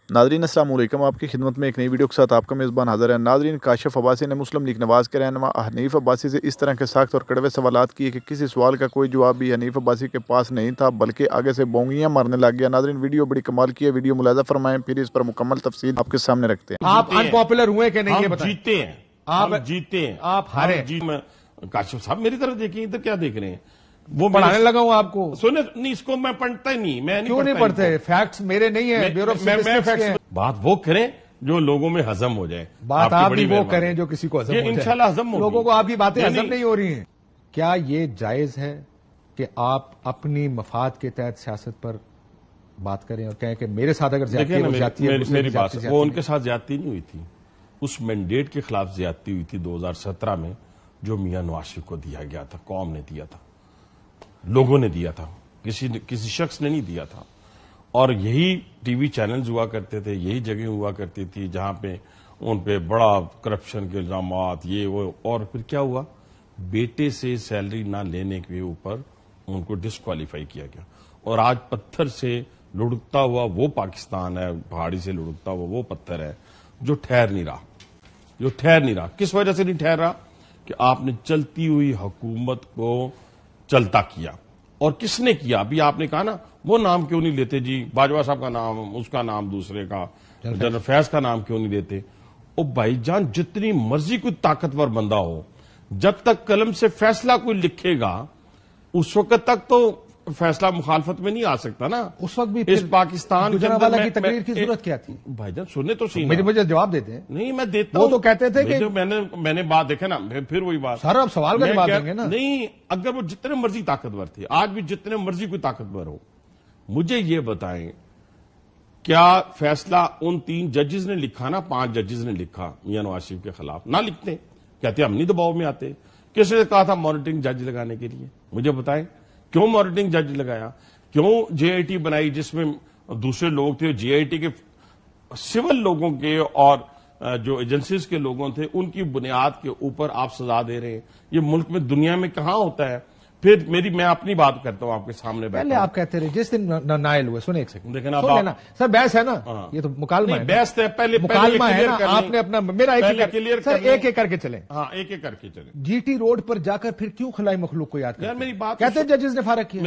ناظرین السلام علیکم، آپ کی خدمت میں ایک نئی ویڈیو کے ساتھ آپ کا میزبان حاضر ہے۔ ناظرین، کاشف عباسی نے مسلم لیگ نواز کے رہنما حنیف عباسی سے اس طرح کے سخت اور کڑوے سوالات کیے کہ کسی سوال کا کوئی جواب بھی حنیف عباسی کے پاس نہیں تھا، بلکہ آگے سے بونگیاں مارنے لگ گیا۔ ناظرین، ویڈیو بڑی کمال کی ہے، ویڈیو ملاحظہ فرمائیں، پھر اس پر مکمل تفصیل آپ کے سامنے رکھتے ہیں۔ آپ ان پاپولر ہوئے کہ نہیں یہ بتائیں؟ جیتے ہیں، آپ جیتے ہیں، آپ ہارے۔ کاشف صاحب میری طرف دیکھیں، ادھر کیا دیکھ رہے ہیں؟ وہ پڑھانے لگا ہوں آپ کو؟ سنیں نہیں، اس کو میں پڑھتا ہی نہیں، میں کیوں نہیں پڑھتے؟ فیکٹس میرے نہیں ہیں، بیورو آف اسٹیٹسٹکس کے ہیں۔ بات وہ کریں جو لوگوں میں ہضم ہو جائے، بات آپ بھی وہ کریں جو کسی کو ہضم ہو جائے۔ انشاءاللہ ہضم ہوگی۔ لوگوں کو آپ کی باتیں ہضم نہیں ہو رہی ہیں۔ کیا یہ جائز ہے کہ آپ اپنی مفاد کے تحت سیاست پر بات کریں اور کہیں کہ میرے ساتھ اگر زیادتی ہے وہ زیادتی ہے؟ میری بات، وہ ان کے ساتھ زیادتی نہیں ہوئی تھی، اس مینڈیٹ کے خلاف زیادتی ہوئی تھی 2017 میں، جو میاں نواز شریف کو دیا گیا تھا، قوم نے دیا تھا، لوگوں نے دیا تھا، کسی شخص نے نہیں دیا تھا۔ اور یہی ٹی وی چینلز ہوا کرتے تھے، یہی جگہ ہوا کرتی تھی جہاں پہ ان پہ بڑا کرپشن کے الزامات، یہ وہ، اور پھر کیا ہوا؟ بیٹے سے سیلری نہ لینے کے اوپر ان کو ڈسکوالیفائی کیا گیا۔ اور آج پتھر سے لڑکتا ہوا وہ پاکستان ہے، پہاڑی سے لڑکتا ہوا وہ پتھر ہے جو ٹھہر نہیں رہا۔ کس وجہ سے نہیں ٹھہر رہا؟ کہ آپ نے چلتی ہوئی حکومت کو چلتا کیا۔ اور کس نے کیا؟ ابھی آپ نے کہا نا، وہ نام کیوں نہیں لیتے جی؟ باجوہ صاحب کا نام، اس کا نام دوسرے کا، جنرل فیض کا نام کیوں نہیں لیتے؟ او بھائی جان، جتنی مرضی کوئی طاقتور بندہ ہو، جب تک قلم سے فیصلہ کوئی لکھے گا اس وقت تک تو فیصلہ مخالفت میں نہیں آ سکتا نا۔ اس وقت بھی اس پاکستان کے اندر کی تقریر کی ضرورت کیا تھی؟ بھائی جان سننے تو صحیح، مجھے جواب دیتے ہیں۔ نہیں میں دیتا ہوں، وہ تو کہتے تھے کہ میں نے بات دیکھا نا، پھر وہی بات سر اب سوال کا جواب دیں گے نا۔ نہیں، اگر وہ جتنے مرضی طاقتور تھے، آج بھی جتنے مرضی کوئی طاقتور ہو، مجھے یہ بتائیں کیا فیصلہ ان 3 ججز نے لکھا نا، 5 ججز نے لکھا میاں نواز شریف کے خلاف، نہ لکھتے کہتے ہم نہیں دباؤ میں آتے؟ کس نے کہا تھا مانیٹرنگ جج لگانے کے لیے؟ مجھے بتائیں کیوں مانیٹرنگ جج لگایا؟ کیوں جے آئی ٹی بنائی جس میں دوسرے لوگ تھے؟ جے آئی ٹی کے سول لوگوں کے اور جو ایجنسیز کے لوگوں تھے ان کی بنیاد کے اوپر آپ سزا دے رہے ہیں؟ یہ ملک میں دنیا میں کہاں ہوتا ہے؟ پھر میں اپنی بات کرتا ہوں آپ کے سامنے بیٹھا۔ پہلے آپ کہتے رہے جس دن نائل ہوئے، سنیں ایک سیکنڈ، دیکھیں سر بحث ہے نا، یہ تو مکالمہ ہے، بحث ہے، پہلے مکالمہ ہے نا، آپ نے اپنا میرا کلیئر سر ایک ایک کر کے چلیں۔ ہاں ایک ایک کر کے چلیں۔ جی ٹی روڈ پر جا کر پھر کیوں خلائی مخلوق کو یاد کرتے ہیں؟ میری بات کہتے ہیں ججز نے فارغ کیا،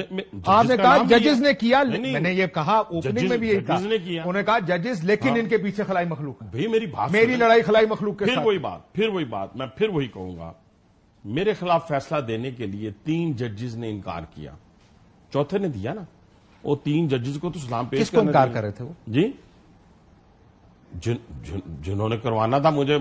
آپ نے کہا ججز نے کیا، میں نے یہ کہا اوپننگ میں بھی یہی کہا، انہوں نے کہا ججز، لیکن ان کے پیچھے خلائی مخلوق ہے۔ میری بات، میری لڑائی خلائی مخلوق کے ساتھ۔ پھر وہی بات میں پھر وہی کہوں گا، میرے خلاف فیصلہ دینے کے لیے 3 ججز نے انکار کیا، چوتھے نے دیا نا۔ وہ 3 ججز کو تو سلام پیش کس کو انکار کر رہے تھے وہ؟ جی جنہوں نے کروانا تھا، مجھے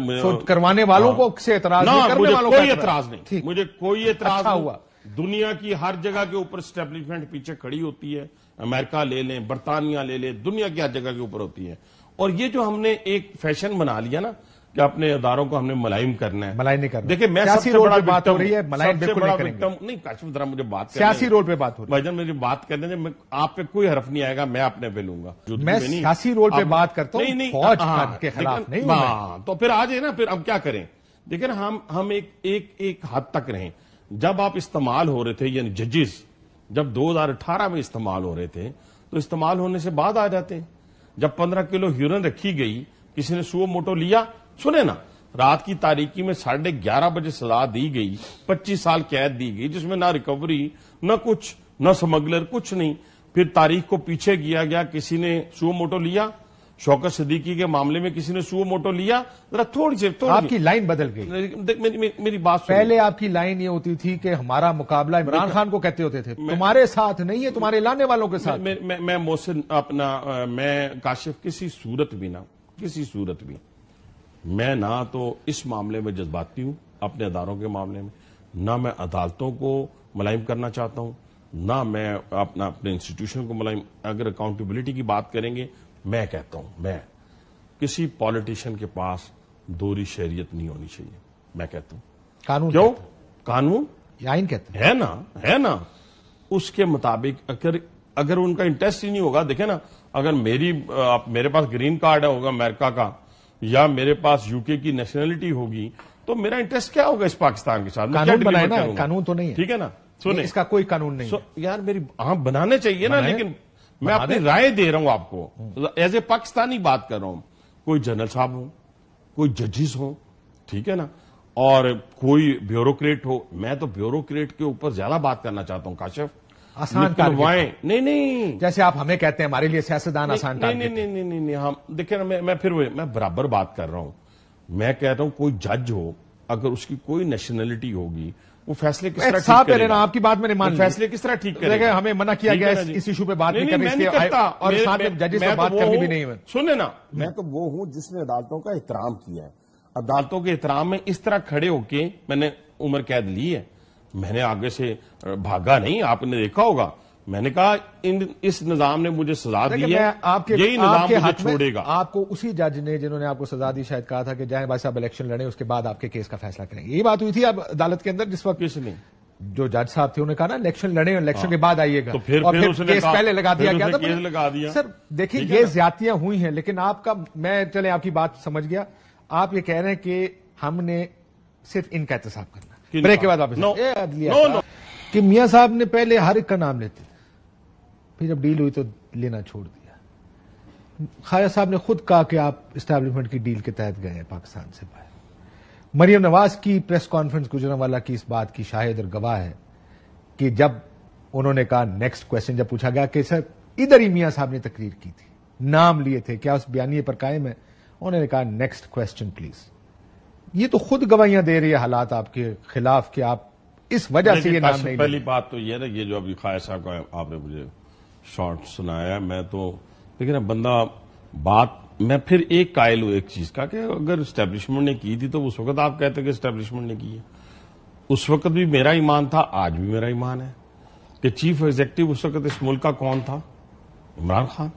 کروانے والوں کو سے اعتراض نہیں، مجھے کوئی اعتراض نہیں، مجھے کوئی اعتراض ہوا۔ دنیا کی ہر جگہ کے اوپر اسٹیبلشمنٹ پیچھے کھڑی ہوتی ہے، امریکہ لے لیں، برطانیہ لے لیں، دنیا کی ہر جگہ کے اوپر ہوتی ہے۔ اور یہ جو ہم نے ایک فیشن بنا لیا نا کہ اپنے اداروں کو ہم نے ملائم کرنا ہے، ملائم نہیں کرنا۔ دیکھیں میں سیاسی رول پہ بات ہو رہی ہے، ملائم بالکل نہیں کریں گے۔ نہیں کاشف ذرا مجھے بات سیاسی رول پہ بات ہو رہی ہے بھائی جان، میری بات کرنے دیں، آپ پہ کوئی حرف نہیں آئے گا، میں اپنے پہ لوں گا۔ میں سیاسی رول پہ بات کرتا ہوں، فوج کے خلاف نہیں ہوں۔ تو پھر آ جائے نا، پھر ہم کیا کریں؟ دیکھیں ہم ایک حد تک رہیں۔ جب آپ استعمال ہو رہے تھے، یعنی ججز جب 2018 میں استعمال ہو رہے تھے تو استعمال ہونے سے بعد آ جاتے ہیں۔ جب 15 کلو ہیروئن رکھی گئی، کسی نے سو موٹو لیا، سنے نا، رات کی تاریکی میں 11:30 بجے سزا دی گئی، 25 سال قید دی گئی، جس میں نہ ریکوری، نہ کچھ، نہ سمگلر، کچھ نہیں۔ پھر تاریخ کو پیچھے کیا گیا، کسی نے سو موٹو لیا، شوکت صدیقی کے معاملے میں کسی نے سو موٹو لیا، ذرا تھوڑی سی آپ کی لائن بدل گئی۔ میری بات پہلے آپ کی لائن یہ ہوتی تھی کہ ہمارا مقابلہ عمران خان کو کہتے ہوتے تھے، تمہارے ساتھ نہیں ہے، تمہارے لانے والوں کے ساتھ۔ میں محسن میں کاشف کسی صورت بھی میں نہ تو اس معاملے میں جذباتی ہوں اپنے اداروں کے معاملے میں، نہ میں عدالتوں کو ملائم کرنا چاہتا ہوں، نہ میں اپنے انسٹیٹیوشن کو ملائم۔ اگر اکاؤنٹیبلٹی کی بات کریں گے، میں کہتا ہوں میں کسی پالیٹیشین کے پاس دوہری شہریت نہیں ہونی چاہیے، میں کہتا ہوں۔ قانون کیوں؟ قانون آئین کہتے ہیں ہے نا، اس کے مطابق اگر ان کا انٹرسٹ ہی نہیں ہوگا، دیکھیں نا، اگر میرے پاس گرین کارڈ ہوگا امریکہ کا، یا میرے پاس یو کے کی نیشنلٹی ہوگی، تو میرا انٹرسٹ کیا ہوگا اس پاکستان کے ساتھ؟ قانون بنائے نا، قانون تو نہیں ہے، ٹھیک ہے نا، اس کا کوئی قانون نہیں ہے یار، میری بنانے چاہیے نا، لیکن میں اپنی رائے دے رہا ہوں آپ کو، ایز اے پاکستانی بات کر رہا ہوں. کوئی جنرل صاحب ہوں، کوئی ججز ہوں، ٹھیک ہے نا، اور کوئی بیوروکریٹ ہو. میں تو بیوروکریٹ کے اوپر زیادہ بات کرنا چاہتا ہوں کاشف. آسان ٹارگٹ، نہیں جیسے آپ ہمیں کہتے ہیں ہمارے لیے سیاستدان آسان ٹارگٹ. نہیں ہم دیکھیں نا، میں برابر بات کر رہا ہوں. میں کہہ رہا ہوں کوئی جج ہو، اگر اس کی کوئی نیشنلٹی ہوگی، وہ فیصلے کس طرح ٹھیک کرے گا؟ آپ کی بات میں نے مان لی. فیصلے کس طرح ٹھیک کرے گا؟ ہمیں منع کیا گیا اس ایشو پہ بات نہیں کرنے اور ساتھ میں ججز سے بات کرنی بھی نہیں ہے. سنیں نا، میں تو وہ ہوں جس نے عدالتوں کا احترام کیا ہے. عدالتوں کے احترام میں اس طرح کھڑے ہو کے میں نے عمر قید لی ہے. میں نے آگے سے بھاگا نہیں. آپ نے دیکھا ہوگا، میں نے کہا اس نظام نے مجھے سزا دی ہے، یہی نظام مجھے چھوڑے گا. آپ کو اسی جج نے جنہوں نے آپ کو سزا دی شاید کہا تھا کہ جائیں بھائی صاحب الیکشن لڑیں، اس کے بعد آپ کے کیس کا فیصلہ کریں گے. یہی بات ہوئی تھی اب عدالت کے اندر جس وقت کس نے؟ جو جج صاحب تھے انہوں نے کہا نا الیکشن لڑیں اور الیکشن کے بعد آئیے گا، تو پھر کیس پہلے لگا دیا گیا تھا. سر دیکھیں یہ زیادتیاں ہوئی ہیں، لیکن آپ کا میں چلیں آپ کی بات سمجھ گیا. آپ یہ کہہ رہے ہیں کہ ہم نے صرف ان کا احتساب کرنا. بریک کے بعد واپس کہ میاں صاحب نے پہلے ہر ایک کا نام لیتے، پھر جب ڈیل ہوئی تو لینا چھوڑ دیا. خواجہ صاحب نے خود کہا کہ آپ اسٹیبلشمنٹ کی ڈیل کے تحت گئے ہیں پاکستان سے باہر. مریم نواز کی پریس کانفرنس گجرانوالہ کی اس بات کی شاہد اور گواہ ہے کہ جب انہوں نے کہا نیکسٹ کویسچن جب پوچھا گیا کہ سر ادھر ہی میاں صاحب نے تقریر کی تھی، نام لیے تھے، کیا اس بیانیے پر قائم ہے؟ انہوں نے کہا نیکسٹ کویسچن پلیز. یہ تو خود گواہیاں دے رہی ہے حالات آپ کے خلاف کہ آپ اس وجہ سے یہ نام نہیں. پہلی بات تو یہ نا، یہ جو ابھی خواجہ صاحب کا آپ نے مجھے شارٹ سنایا، میں تو لیکن بندہ بات میں پھر ایک قائل ہوں ایک چیز کا کہ اگر اسٹیبلشمنٹ نے کی تھی تو اس وقت آپ کہتے کہ اسٹیبلشمنٹ نے کی ہے. اس وقت بھی میرا ایمان تھا، آج بھی میرا ایمان ہے کہ چیف ایگزیکٹو اس وقت اس ملک کا کون تھا؟ عمران خان.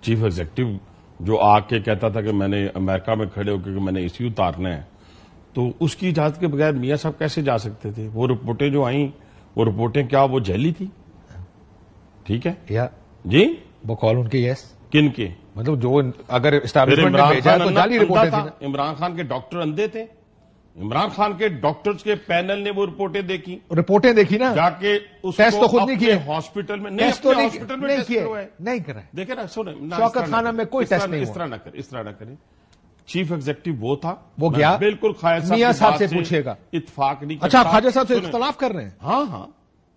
چیف ایگزیکٹو جو آ کے کہتا تھا کہ میں نے امریکہ میں کھڑے ہو کے کہ میں نے ایشو اتارنا ہے، تو اس کی اجازت کے بغیر میاں صاحب کیسے جا سکتے تھے؟ وہ رپورٹیں جو آئیں، وہ رپورٹیں کیا وہ جعلی تھی؟ ٹھیک ہے جی، وہ کال ان کے یس کن کے؟ مطلب جو اگر اسٹیبلشمنٹ نے بھیجا تو جعلی رپورٹیں تھیں. عمران خان کے ڈاکٹر اندھے تھے. عمران خان کے ڈاکٹرز کے پینل نے وہ رپورٹیں دیکھی نا، جا کے ٹیسٹ تو خود نہیں کیے ہاسپٹل میں، نہیں کرے. دیکھیں نا، سنیں، شوکت خانہ میں کوئی ٹیسٹ نہیں، اس طرح نہ کریں. چیف ایگزیکٹو وہ تھا، وہ گیا بالکل خواجہ میاں صاحب سے پوچھے گا، اتفاق نہیں. اچھا خواجہ صاحب سے اختلاف کر رہے ہیں؟ ہاں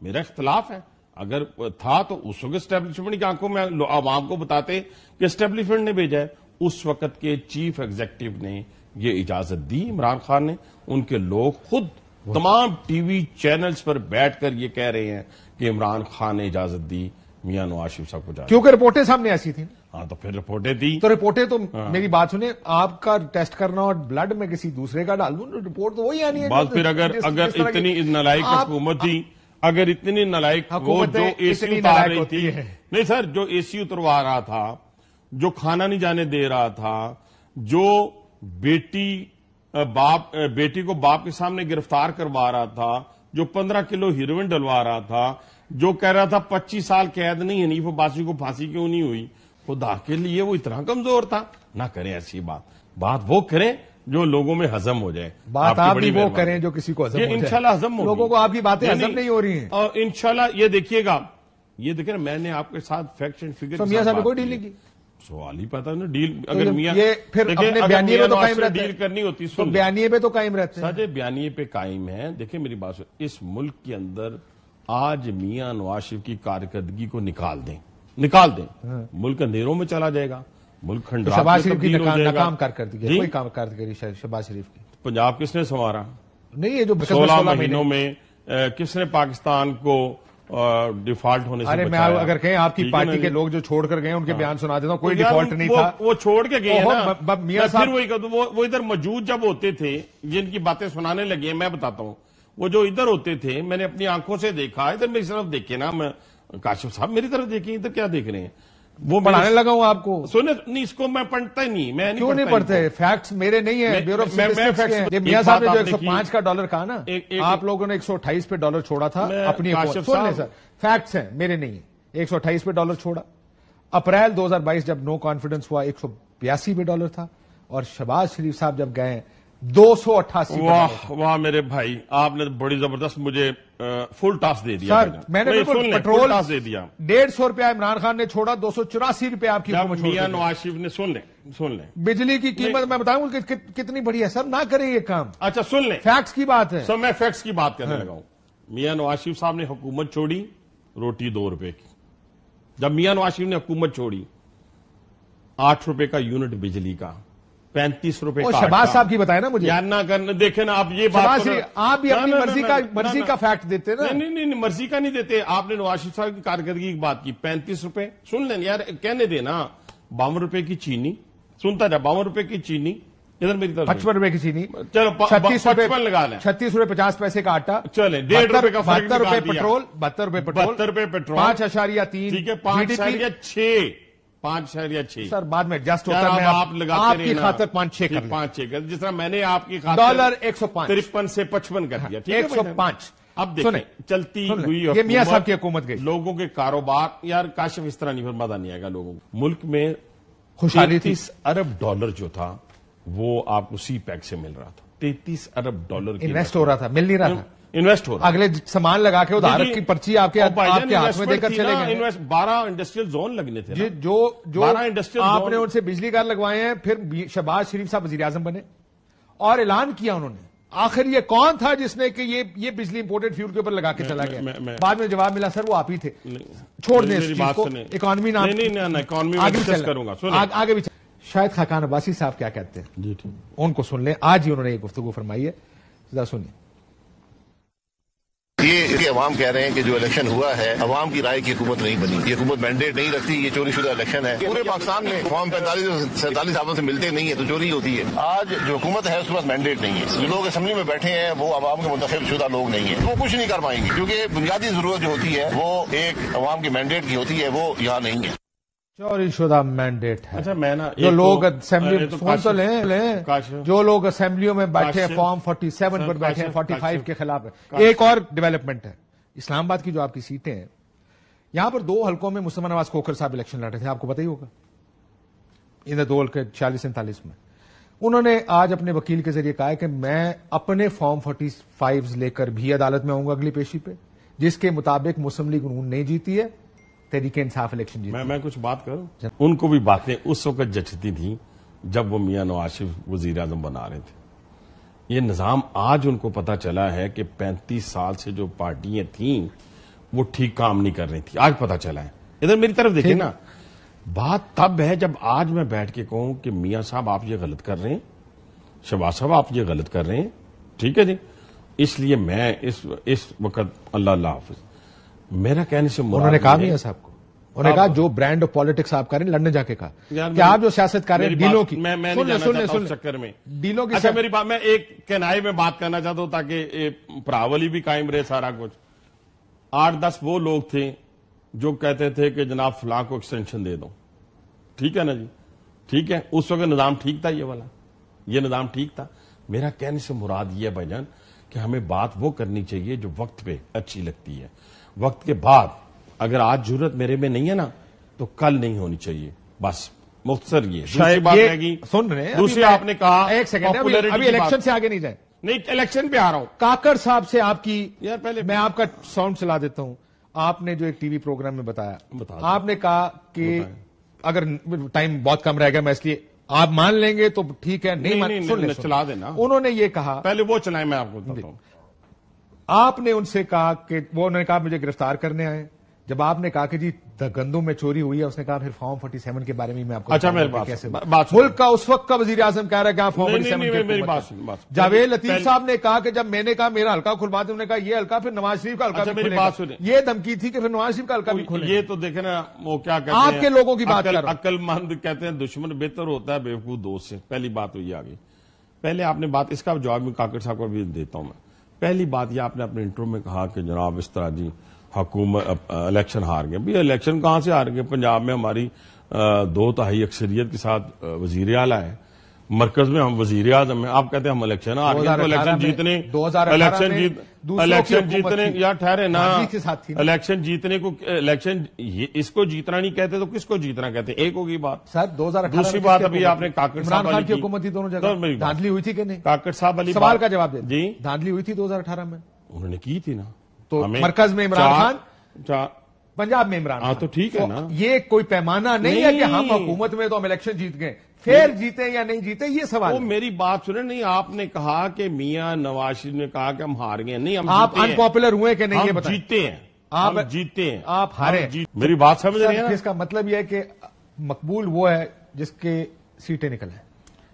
میرا اختلاف ہے. اگر تھا تو اس وقت اسٹیبلشمنٹ کی آنکھوں میں عوام کو بتاتے کہ اسٹیبلشمنٹ نے بھیجا ہے. اس وقت کے چیف ایگزیکٹو نے یہ اجازت دی. عمران خان نے، ان کے لوگ خود تمام ٹی وی چینلز پر بیٹھ کر یہ کہہ رہے ہیں کہ عمران خان نے اجازت دی میاں نواز شریف صاحب کو. کیونکہ رپورٹیں سامنے ایسی تھیں. ہاں تو پھر رپورٹیں دی تو رپورٹیں تو میری بات سنیں، آپ کا ٹیسٹ کرنا اور بلڈ میں کسی دوسرے کا ڈال دوں رپورٹ تو وہی آنی ہے. بات پھر اگر اتنی نالائق حکومت تھی، اگر اتنی نالائق وہ جو اے سی اتار رہی تھی، نہیں سر، جو اے سی اتروا رہا تھا، جو کھانا نہیں جانے دے رہا تھا، جو بیٹی کو باپ کے سامنے گرفتار کروا رہا تھا، جو 15 کلو ہیروئن ڈلوا رہا تھا، جو کہہ رہا تھا 25 سال قید نہیں حنیف عباسی کو پھانسی کیوں نہیں ہوئی، خدا کے لیے وہ اتنا کمزور تھا؟ نہ کریں ایسی بات وہ کریں جو لوگوں میں ہضم ہو جائے. بات آپ بھی وہ کریں جو کسی کو ہضم ہو جائے. انشاءاللہ ہضم ہوگی. لوگوں کو آپ کی باتیں ہضم نہیں ہو رہی ہیں. اور انشاءاللہ یہ دیکھیے گا، میں نے آپ کے ساتھ فیکٹس اینڈ فگر میاں صاحب نے کوئی ڈیل نہیں کی. سوال ہی پتا نا ڈیل. اگر میاں پھر اپنے بیانیے پہ تو قائم رہتے ڈیل کرنی ہوتی تو بیانیے پہ تو قائم رہتے ہیں. بیانیے پہ قائم ہے. دیکھیں میری بات، اس ملک کے اندر آج میاں نواز شریف کی کارکردگی کو نکال دیں، ملک اندھیروں میں چلا جائے گا. ملک کھنڈرات شہباز شریف کی ناکام کارکردگی، کوئی کارکردگی شہباز شریف کی. پنجاب کس نے سنوارا؟ نہیں، یہ جو 16 مہینوں میں کس نے پاکستان کو ڈیفالٹ ہونے سے بچایا؟ میں اگر کہیں آپ کی پارٹی کے لوگ جو چھوڑ کر گئے ان کے بیان سنا دیتا ہوں، کوئی ڈیفالٹ نہیں تھا. وہ چھوڑ کے گئے نا. میاں صاحب وہ ادھر موجود جب ہوتے تھے، جن کی باتیں سنانے لگے، میں بتاتا ہوں، وہ جو ادھر ہوتے تھے، میں نے اپنی آنکھوں سے دیکھا. ادھر میری طرف دیکھے نا، کاشف صاحب میری طرف دیکھیں، ادھر کیا دیکھ رہے ہیں؟ وہ پڑھانے لگا ہوں آپ کو. سنیں نہیں، اس کو میں پڑھتا ہی نہیں. میں کیوں نہیں پڑھتے؟ فیکٹس میرے نہیں ہیں، بیورو آف اسٹیٹسٹکس کے. میاں صاحب نے جو 105 کا ڈالر کہا نا، آپ لوگوں نے 128 پہ ڈالر چھوڑا تھا اپنی. سن سر، فیکٹس ہیں، میرے نہیں ہیں. 128 پہ ڈالر چھوڑا. اپریل 2022 جب نو کانفیڈنس ہوا 182 پہ ڈالر تھا. اور شہباز شریف صاحب جب گئے 288। واہ واہ میرے بھائی، آپ نے بڑی زبردست مجھے فل ٹاس دے دیا سر میں نے پیٹرول ٹاس دے دیا۔ 150 روپیہ عمران خان نے چھوڑا، 284 روپے آپ کی حکومت چھوڑ میاں نواز شریف نے سن لیں بجلی کی قیمت میں بتاؤں کتنی بڑی ہے سر، نہ کریں یہ کام۔ اچھا سن لیں، فیکٹس کی بات ہے سر میں فیکٹس کی بات کرنے لگا ہوں۔ میاں نواز شریف صاحب نے حکومت چھوڑی روٹی 2 روپے کی، جب میاں نواز شریف نے حکومت چھوڑی 8 روپے کا یونٹ بجلی کا، 35 روپے کا شہباز صاحب کی بتائے نا مجھے، یاد نہ کرنا۔ دیکھیں نا آپ یہ بات آپ بھی اپنی مرضی کا فیکٹ دیتے نا۔ نہیں مرضی کا نہیں دیتے، آپ نے نواز شریف صاحب کی کارکردگی کی بات کی۔ 35 روپے سن لیں یار، کہنے دینا۔ 52 روپے کی چینی، سنتا جا، 52 روپے کی چینی، ادھر میری طرف 55 روپے کی چینی، چلو 55 لگا لیں، 36 روپے 50 پیسے کا آٹا، چلے 1.5 روپے کا فرق، 72 روپے پیٹرول، 72 روپے پیٹرول، 5.3، ٹھیک ہے 5.6، 5.6 سر بعد میں ایڈجسٹ ہوتا ہے، آپ لگاتے آپ کی خاطر 5.6 کر 5.6 کر، جس طرح میں نے آپ کی خاطر ڈالر 105 53 سے 55 کر دیا، ٹھیک ہے 105۔ اب دیکھیں چلتی ہوئی یہ میاں صاحب کی حکومت گئی، لوگوں کے کاروبار، یار کاشف اس طرح نہیں فرماتا نہیں آئے گا لوگوں کو۔ ملک میں خوشحالی تھی، 33 ارب ڈالر جو تھا وہ آپ کو سی پیک سے مل رہا تھا، 33 ارب ڈالر انویسٹ ہو رہا تھا، مل نہیں رہا تھا، انویسٹ ہو رہا، اگلے سامان لگا کے ادھار کی پرچی آپ کے ہاتھ میں دے کر چلے گئے۔ 12 انڈسٹریل زون لگنے تھے، جو 12 انڈسٹریل آپ نے ان سے بجلی گھر لگوائے ہیں، پھر شہباز شریف صاحب وزیر اعظم بنے اور اعلان کیا انہوں نے۔ آخر یہ کون تھا جس نے کہ یہ بجلی امپورٹڈ فیول کے اوپر لگا کے چلا گیا؟ بعد میں جواب ملا سر وہ آپ ہی تھے۔ چھوڑ دیں اس چیز کو، اکانومی نام آگے بھی۔ شاہد خاقان عباسی صاحب کیا کہتے ہیں ان کو سن لیں، آج ہی انہوں نے یہ گفتگو فرمائی ہے، ذرا سنیے۔ یہ عوام کہہ رہے ہیں کہ جو الیکشن ہوا ہے عوام کی رائے کی حکومت نہیں بنی، یہ حکومت مینڈیٹ نہیں رکھتی، یہ چوری شدہ الیکشن ہے۔ پورے پاکستان میں فارم 45 اور 47 صاحبوں سے ملتے نہیں ہے تو چوری ہوتی ہے۔ آج جو حکومت ہے اس کے پاس مینڈیٹ نہیں ہے، جو لوگ اسمبلی میں بیٹھے ہیں وہ عوام کے منتخب شدہ لوگ نہیں ہیں، وہ کچھ نہیں کر پائیں گے کیونکہ بنیادی ضرورت جو ہوتی ہے وہ ایک عوام کے مینڈیٹ کی ہوتی ہے، وہ یہاں نہیں ہے۔ چوری شدہ مینڈیٹ ہے۔ اچھا میں نا جو لوگ اسمبلی تو لیں جو لوگ اسمبلیوں میں بیٹھے ہیں فارم 47 پر بیٹھے ہیں 45 کے خلاف ہے۔ ایک اور ڈیولپمنٹ ہے، اسلام آباد کی جو آپ کی سیٹیں ہیں، یہاں پر 2 حلقوں میں مصطفیٰ نواز کھوکھر صاحب الیکشن لڑ رہے تھے، آپ کو پتہ ہی ہوگا، ان 2 حلقے 40-39 میں۔ انہوں نے آج اپنے وکیل کے ذریعے کہا کہ میں اپنے فارم 45 لے کر بھی عدالت میں آؤں گا اگلی پیشی پہ، جس کے مطابق مسلم لیگ نون نہیں جیتی ہے، تحریک انصاف الیکشن جیتی۔ میں کچھ بات کروں، ان کو بھی باتیں اس وقت جچتی تھیں جب وہ میاں نواز شریف وزیر اعظم بنا رہے تھے۔ یہ نظام آج ان کو پتا چلا ہے کہ 35 سال سے جو پارٹیاں تھیں وہ ٹھیک کام نہیں کر رہی تھی، آج پتا چلا ہے۔ ادھر میری طرف دیکھیں نا، بات تب ہے جب آج میں بیٹھ کے کہوں کہ میاں صاحب آپ یہ غلط کر رہے ہیں، شہباز صاحب آپ یہ غلط کر رہے ہیں، ٹھیک ہے جی۔ اس لیے میں اس وقت اللہ حافظ میرا کہنے سے مراد انہوں نے کہا میاں صاحب کو، انہوں نے کہا جو برانڈ آف پالیٹکس آپ کر رہے ہیں لڑنے جا کے کہا کہ آپ جو سیاست کر رہے ہیں ڈیلوں کی، میں نہیں جانا چاہتا اس چکر میں ڈیلوں کی۔ اچھا میری بات، میں ایک کنائے میں بات کرنا چاہتا ہوں تاکہ پراولی بھی قائم رہے سارا کچھ۔ 8-10 وہ لوگ تھے جو کہتے تھے کہ جناب فلاں کو ایکسٹینشن دے دو، ٹھیک ہے نا جی، ٹھیک ہے، اس وقت نظام ٹھیک تھا، یہ والا یہ نظام ٹھیک تھا۔ میرا کہنے سے مراد یہ ہے بھائی جان کہ ہمیں بات وہ کرنی چاہیے جو وقت پہ اچھی لگتی ہے، وقت کے بعد اگر آج ضرورت میرے میں نہیں ہے نا تو کل نہیں ہونی چاہیے، بس مختصر یہ دوسری بات رہے گی۔ سن رہے ہیں دوسری آپ نے کہا ایک سیکنڈ، ابھی الیکشن سے آگے نہیں جائیں، نہیں الیکشن پہ آ رہا ہوں۔ کاکڑ صاحب سے آپ کی، یار پہلے میں آپ کا ساؤنڈ چلا دیتا ہوں، آپ نے جو ایک ٹی وی پروگرام میں بتایا، آپ نے کہا کہ اگر ٹائم بہت کم رہ گیا میں اس لیے آپ مان لیں گے تو ٹھیک ہے، نہیں چلا دینا۔ انہوں نے یہ کہا، پہلے وہ چلائیں میں آپ کو بتاتا ہوں۔ آپ نے ان سے کہا کہ وہ انہوں نے کہا مجھے گرفتار کرنے آئے، جب آپ نے کہا کہ جی گندم میں چوری ہوئی ہے، اس نے کہا پھر فارم 47 کے بارے میں آپ کو اچھا میری بات، ملک کا اس وقت کا وزیر اعظم کہہ رہا ہے کہ آپ فارم 47 میری بات، جاوید لطیف صاحب نے کہا کہ جب میں نے کہا میرا حلقہ کھلوا دیں، انہوں نے کہا یہ حلقہ پھر نواز شریف کا حلقہ بھی کھلے، یہ دھمکی تھی کہ پھر نواز شریف کا حلقہ بھی کھلے۔ یہ تو دیکھیں نا وہ کیا کہتے ہیں، آپ کے لوگوں کی بات کر رہا ہوں، عقل مند کہتے ہیں دشمن بہتر ہوتا ہے بیوقوف دوست سے، پہلی بات ہوئی آگئی۔ پہلے آپ نے بات، اس کا جواب میں کاکڑ صاحب کو بھی دیتا ہوں میں۔ پہلی بات یہ آپ نے اپنے انٹرو میں کہا کہ جناب اس طرح جی حکومت الیکشن ہار گئے، بھی الیکشن کہاں سے ہار گئے؟ پنجاب میں ہماری 2/3 اکثریت کے ساتھ وزیر اعلیٰ ہے، مرکز میں ہم وزیر اعظم ہیں، آپ کہتے ہیں ہم الیکشن آ رہے ہیں تو الیکشن جیتنے الیکشن جیتنے یا ٹھہرے نا الیکشن جیتنے کو الیکشن اس کو جیتنا نہیں کہتے تو کس کو جیتنا کہتے ہیں؟ ایک ہوگی بات سر 2018 دوسری بات ابھی آپ نے کاکڑ عمران صاحب خان کی حکومت تھی دونوں جگہ دھاندلی ہوئی تھی کہ نہیں؟ کاکڑ صاحب والی سوال کا جواب دیں جی دھاندلی ہوئی تھی 2018 میں انہوں نے کی تھی نا تو مرکز میں عمران خان پنجاب میں عمران خان تو ٹھیک ہے نا یہ کوئی پیمانہ نہیں ہے کہ ہم حکومت میں تو ہم الیکشن جیت گئے پھر جیتے یا نہیں جیتے یہ سوال وہ میری بات سنیں نہیں آپ نے کہا کہ میاں نواز شریف نے کہا کہ ہم ہار گئے نہیں ہم آپ ان پاپولر ہوئے کہ نہیں یہ بتائیں جیتے ہیں آپ جیتے ہیں آپ ہارے میری بات سمجھ رہے ہیں اس کا مطلب یہ ہے کہ مقبول وہ ہے جس کے سیٹیں نکلیں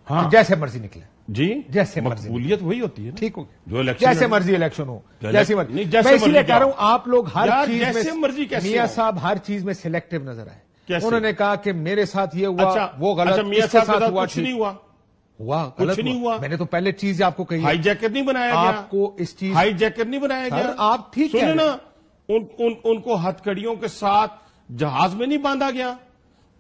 ہاں جیسے مرضی نکلے جی جیسے مرضی مقبولیت وہی ہوتی ہے ٹھیک ہو جو الیکشن جیسے مرضی الیکشن ہو جیسے مرضی نہیں جیسے میں اسی لیے مرضی کہہ رہا ہوں آپ لوگ ہر چیز جیسے مرضی میں میاں صاحب ہر چیز میں سلیکٹیو نظر آئے انہوں نے کہا کہ میرے ساتھ یہ ہوا وہ غلط میاں صاحب کے ساتھ کچھ نہیں ہوا کچھ نہیں ہوا میں نے تو پہلے چیز آپ کو کہی ہائی جیکٹ نہیں بنایا گیا آپ کو اس چیز ہائی جیکٹ نہیں بنایا گیا آپ ٹھیک ہے نا ان کو ہتھکڑیوں کے ساتھ جہاز میں نہیں باندھا گیا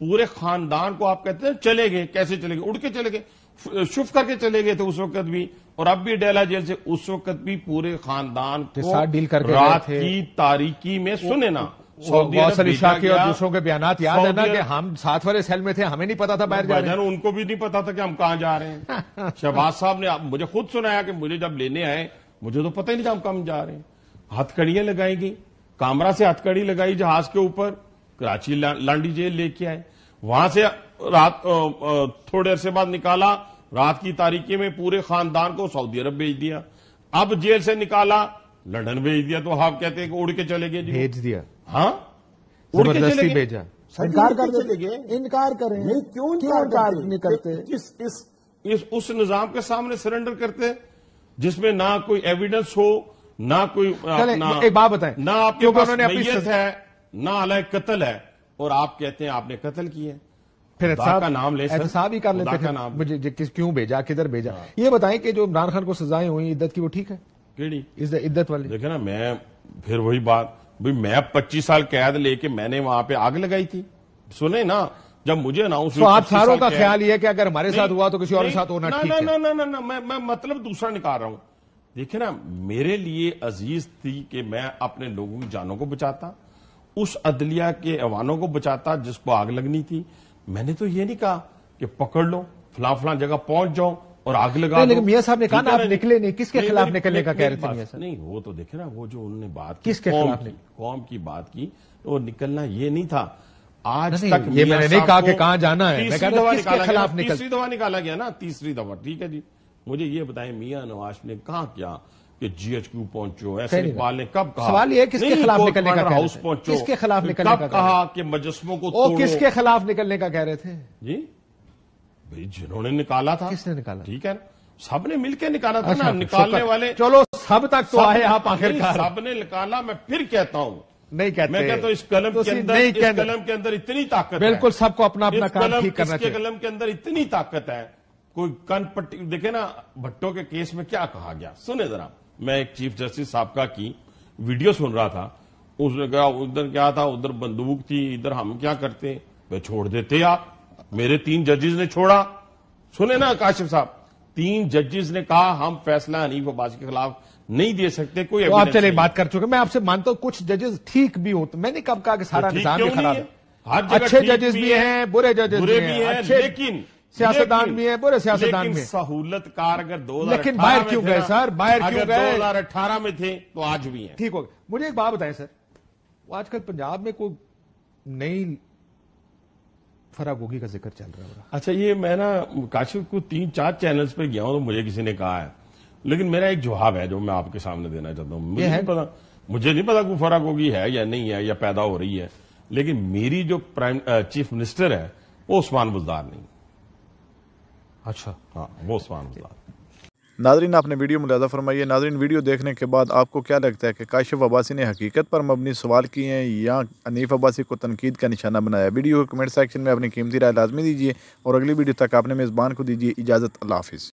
پورے خاندان کو آپ کہتے ہیں چلے گئے کیسے چلے گئے اڑ کے چلے گئے شف کر کے چلے گئے تھے اس وقت بھی اور اب بھی ڈیلا جیل سے اس وقت بھی پورے خاندان کو ڈیل کر کے رات کی تاریکی میں سنے نا غوث علی شاہ کے اور دوسروں کے بیانات یاد ہے نا کہ ہم ساتھ والے سیل میں تھے ہمیں نہیں پتا تھا باہر جا رہے ہیں ان کو بھی نہیں پتا تھا کہ ہم کہاں جا رہے ہیں شہباز صاحب نے مجھے خود سنایا کہ مجھے جب لینے آئے مجھے تو پتہ ہی نہیں تھا ہم کہاں جا رہے ہیں ہتھکڑیاں لگائی گئی کامرا سے ہتھکڑی لگائی جہاز کے اوپر کراچی لانڈی جیل لے کے آئے وہاں سے رات تھوڑے عرصے بعد نکالا رات کی تاریکی میں پورے خاندان کو سعودی عرب بھیج دیا اب جیل سے نکالا لندن بھیج دیا تو آپ کہتے ہیں کہ اڑ کے چلے گئے بھیج دیا ہاں زبردستی بھیجا انکار کریں کیوں انکار نہیں کرتے اس نظام کے سامنے سرنڈر کرتے جس میں نہ کوئی ایویڈنس ہو نہ کوئی ایک بات بتائیں نہ آپ کے پاس میت ہے نہ علیہ قتل ہے اور آپ کہتے ہیں آپ نے قتل کیے پھر خدا کا نام لے احتساب ہی کر لیتے ہیں مجھے کیوں بھیجا کدھر بھیجا یہ بتائیں کہ جو عمران خان کو سزائیں ہوئی عدت کی وہ ٹھیک ہے کیڑی عدت والی دیکھیں نا میں پھر وہی بات میں 25 سال قید لے کے میں نے وہاں پہ آگ لگائی تھی سنیں نا جب مجھے اناؤنس تو آپ ساروں کا خیال یہ ہے کہ اگر ہمارے ساتھ ہوا تو کسی اور کے ساتھ ہونا ٹھیک ہے نہ میں مطلب دوسرا نکال رہا ہوں دیکھیں نا میرے لیے عزیز تھی کہ میں اپنے لوگوں کی جانوں کو بچاتا اس عدلیہ کے ایوانوں کو بچاتا جس کو آگ لگنی تھی میں نے تو یہ نہیں کہا کہ پکڑ لو فلاں جگہ پہنچ جاؤ اور آگ لگا دو لیکن میاں صاحب نے کہا نا آپ نکلے نہیں کس کے خلاف نکلنے کا کہہ رہے تھے میاں صاحب نہیں وہ تو دیکھیں نا وہ جو انہوں نے بات کس کے خلاف قوم کی بات کی وہ نکلنا یہ نہیں تھا آج تک یہ میں نے نہیں کہا کہ کہاں جانا ہے میں کہتا ہوں کس کے خلاف تیسری دفعہ نکالا گیا نا تیسری دفعہ ٹھیک ہے جی مجھے یہ بتائیں میاں نواز نے کہاں کیا کہ جی ایچ کیو پہنچو ایسے اقبال نے کب کہا سوال یہ کس کے خلاف نکلنے کا ہاؤس پہنچو کس کے خلاف نکلنے کا کہا کہ مجسموں کو توڑو کس کے خلاف نکلنے کا کہہ رہے تھے جی بھائی جنہوں نے نکالا تھا کس نے نکالا ٹھیک ہے سب نے مل کے نکالا تھا نا نکالنے والے چلو سب تک تو آئے آپ آخرکار سب نے نکالا میں پھر کہتا ہوں نہیں کہتے میں کہتا ہوں اس قلم کے اندر اتنی طاقت ہے بالکل سب کو اپنا اپنا کام ٹھیک کرنا چاہیے قلم کے اندر اتنی طاقت ہے کوئی کن پٹی دیکھیں نا بھٹو کے کیس میں کیا کہا گیا سنیں ذرا میں ایک چیف جسٹس سابقہ کی ویڈیو سن رہا تھا اس نے کہا ادھر کیا تھا ادھر بندوق تھی ادھر ہم کیا کرتے میں چھوڑ دیتے آپ میرے 3 ججز نے چھوڑا سنیں نا کاشف صاحب 3 ججز نے کہا ہم فیصلہ حنیف عباسی کے خلاف نہیں دے سکتے کوئی آپ چلے بات کر چکے میں آپ سے مانتا ہوں کچھ ججز ٹھیک بھی ہوتے میں نے کب کہا کہ سارا نظام ہی خراب ہے اچھے ججز بھی ہیں برے ججز بھی ہیں لیکن سیاستدان بھی ہیں برے سیاستدان بھی ہیں سہولت کار اگر 2018 لیکن باہر کیوں گئے سر باہر کیوں گئے 2018 میں تھے تو آج بھی ہیں ٹھیک ہو گیا مجھے ایک بات بتائیں سر آج کل پنجاب میں کوئی نئی فراگوگی کا ذکر چل رہا ہے اچھا یہ میں نا کاشف کو 3-4 چینلز پہ گیا ہوں تو مجھے کسی نے کہا ہے لیکن میرا ایک جواب ہے جو میں آپ کے سامنے دینا چاہتا ہوں مجھے نہیں پتا کوئی فراگوگی ہے یا نہیں ہے یا پیدا ہو رہی ہے لیکن میری جو چیف منسٹر ہے وہ عثمان بزدار نہیں اچھا ہاں وہ عثمان بزدار ناظرین آپ نے ویڈیو ملاحظہ فرمائی ہے ناظرین ویڈیو دیکھنے کے بعد آپ کو کیا لگتا ہے کہ کاشف عباسی نے حقیقت پر مبنی سوال کیے ہیں یا حنیف عباسی کو تنقید کا نشانہ بنایا ویڈیو کو کمنٹ سیکشن میں اپنی قیمتی رائے لازمی دیجیے اور اگلی ویڈیو تک آپ نے میزبان کو دیجیے اجازت اللہ حافظ